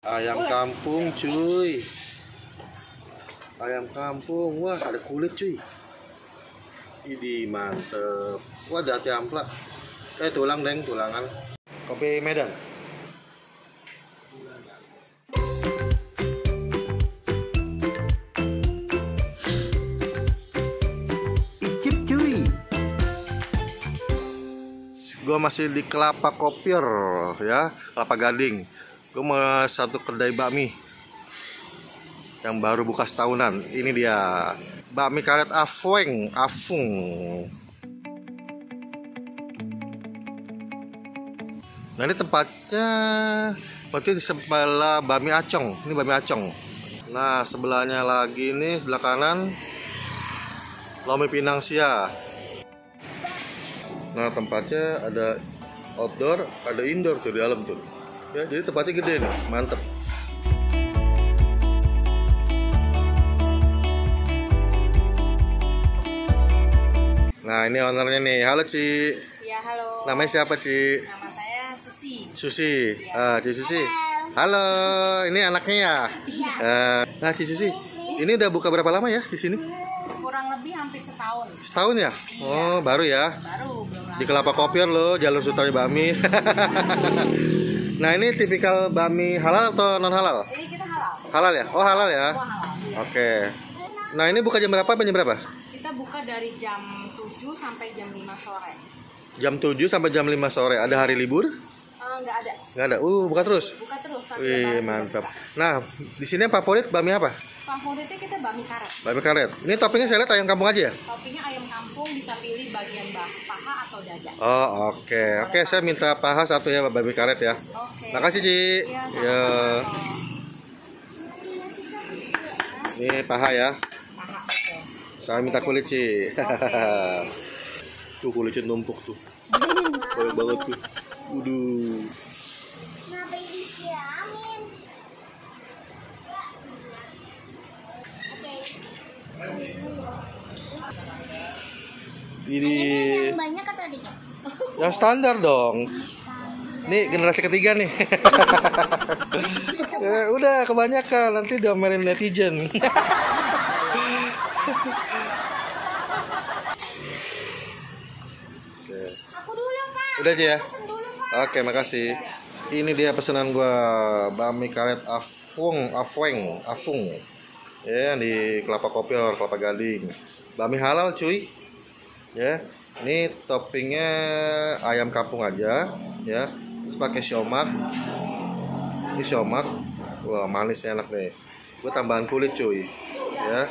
Ayam kampung cuy. Ayam kampung. Wah ada kulit cuy. Ini mantep. Wah ada hati ampla. Tulang deng, tulangan. Kopi Medan. Icip cuy. Gua masih di Kelapa Kopior ya, Kelapa Gading. Gue mau satu kedai bakmi yang baru buka setahunan. Ini dia bakmi karet Afung. Nah ini tempatnya berarti di sebelah bakmi Acong. Ini bakmi Acong. Nah sebelahnya lagi nih sebelah kanan Lomi Pinang Sia. Nah tempatnya ada outdoor, ada indoor tuh di dalam tuh. Ya, jadi tempatnya gede nih, mantep. Nah ini ownernya nih, halo Ci. Ya halo. Namanya siapa Ci? Nama saya Susi. Susi. Ya. Ci Susi. Halo, ini anaknya ya. Nah Ci Susi, ini udah buka berapa lama ya di sini? Kurang lebih hampir setahun. Setahun ya? Oh baru ya? Baru belum lama. Di Kelapa Kopior loh, jalur Sutari Bakmi. Nah ini tipikal bakmi halal atau non halal? Ini kita halal. Halal ya? Oh halal ya? Semua halal. Iya. Oke. Nah ini buka jam berapa? Jam berapa? Kita buka dari jam 7 sampai jam 5 sore. Jam 7 sampai jam 5 sore. Ada hari libur? Nggak ada. Nggak ada. Buka terus. Buka terus. tapi Wih lebaran mantap. juga buka. Nah di sini yang favorit bakmi apa? Favoritnya kita bakmi karet. Bakmi karet. Ini toppingnya saya lihat ayam kampung aja ya? Toppingnya ayam kampung, bisa pilih bagian paha atau dada. Oh oke. Oke saya minta paha satu ya bakmi karet ya. Oke. Makasih Ci. Iya, Ya. sama-sama. Ini paha ya. Paha, oke. Saya minta kulit Ci. Tuh kulitnya numpuk tuh. Banyak banget tuh. Waduh. Ini yang banyak atau dikit? yang standar dong. Ini generasi ketiga nih. Ya, udah kebanyakan nanti diomelin netizen. Aku dulu, Pak. Udah aja ya. Pesen dulu, Pak. Oke, makasih. Ini dia pesanan gua, bakmi karet Afung. Ya, yang di Kelapa Kopior, Kelapa Gading. Bakmi halal, cuy. Ya. Ini toppingnya ayam kampung aja, ya. Terus pakai siomak. Ini siomak. Wah, manisnya enak nih. Gue tambahan kulit, cuy. Ya.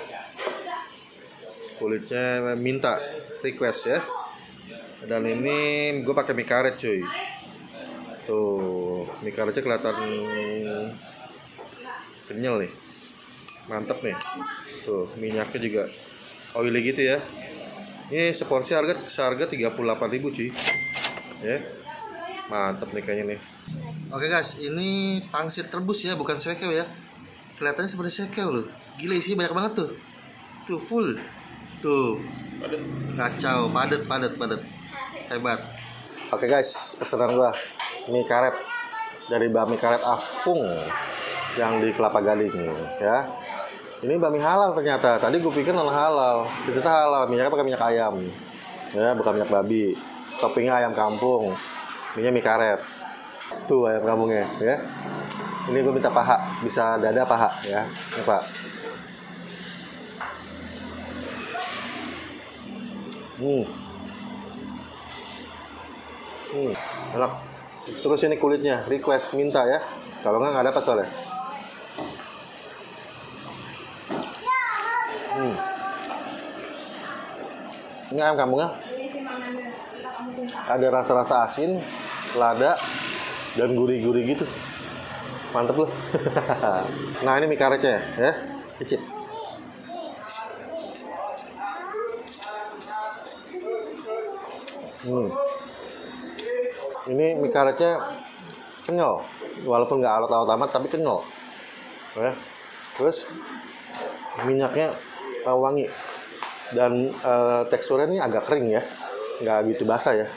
Kulitnya minta request ya. Dan ini gue pakai mie karet cuy. Tuh, mie karetnya kelihatan kenyal nih. Mantep nih. Tuh, minyaknya juga oily gitu ya. Ini seporsi seharga 38.000 cuy. Ya. Mantep nih kayaknya nih. Oke guys, ini pangsit rebus ya, bukan sekew ya. Kelihatannya seperti sekew loh. Gila sih banyak banget tuh. Tuh full. Tuh. Kacau, padet. Hebat. Oke guys, pesanan gua mie karet dari bakmi karet Afung yang di Kelapa Gading ya. Ini bakmi halal ternyata. Tadi gue pikir non halal. Ternyata halal. Minyaknya pakai minyak ayam. Ya, bukan minyak babi. Toppingnya ayam kampung. Minyak mie karet. Tuh ayam kampungnya ya. Ini gue minta paha, bisa dada paha ya. Ini Pak. Enak. Terus ini kulitnya, request minta ya. Kalau nggak dapat soalnya. Ini ayam kampungnya ada rasa-rasa asin, lada, dan gurih-gurih gitu. Mantep loh. Nah ini mie karetnya ya, cicip. Ini mie karetnya kenyal, walaupun nggak alot-alot amat tapi kenyal. Ya. Terus minyaknya wangi dan teksturnya ini agak kering ya, nggak gitu basah ya.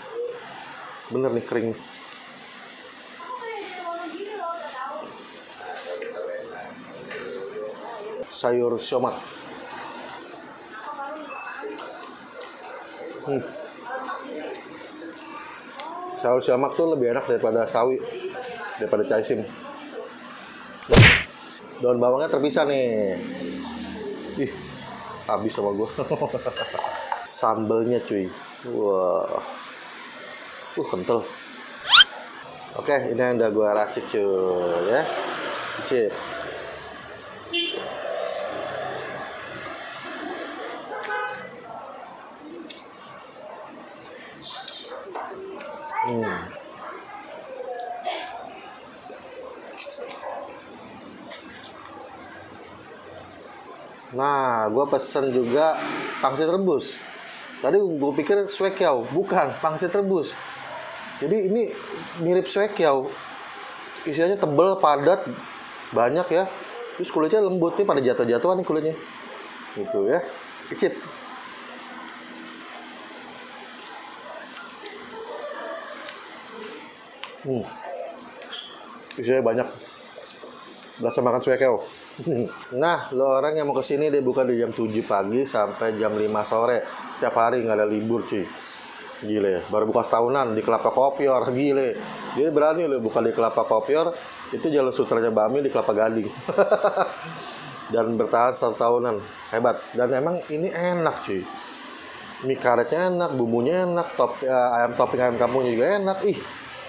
Bener nih kering. sayur siomat. Sayur siomat tuh lebih enak daripada sawi, daripada caisim. Daun bawangnya terpisah nih. Ih, habis sama gue. Sambelnya cuy. Wah. Kental. Oke, ini yang udah gue racik cuy ya. Cicip. Nah, gue pesen juga pangsit rebus. Tadi gue pikir swekyao, bukan, pangsit rebus. Jadi ini mirip swekyao. Isinya tebel, padat, banyak ya. Terus kulitnya lembut nih, pada jatuh-jatuhan nih kulitnya. Gitu ya. Kecil. Isinya banyak. Berasa makan swekyao. Nah, lo orang yang mau kesini dia buka di jam 7 pagi sampai jam 5 sore. Setiap hari nggak ada libur cuy. Gile, baru buka setahunan di Kelapa Kopior, gile. Dia berani lo buka di Kelapa Kopior, itu jalur sutranya Bami di Kelapa Gading. Dan bertahan 1 tahunan, hebat. Dan emang ini enak cuy. Mie karetnya enak, bumbunya enak, ayam topping ayam kampung juga enak. Ih,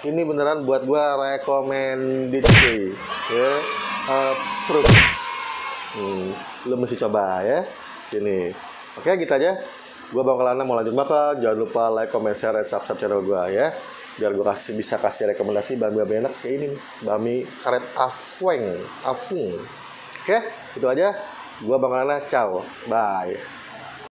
ini beneran buat gua recommended cuy. Ya, proof. Lo mesti coba ya. Sini. Oke, gitu aja. Gua Bang Kelana mau lanjut makan. Jangan lupa like, comment, share, dan subscribe channel gua ya. Biar gua bisa kasih rekomendasi bami-bami enak kayak ini. Bami karet afung. Oke, itu aja. Gua Bang Kelana. Ciao. Bye.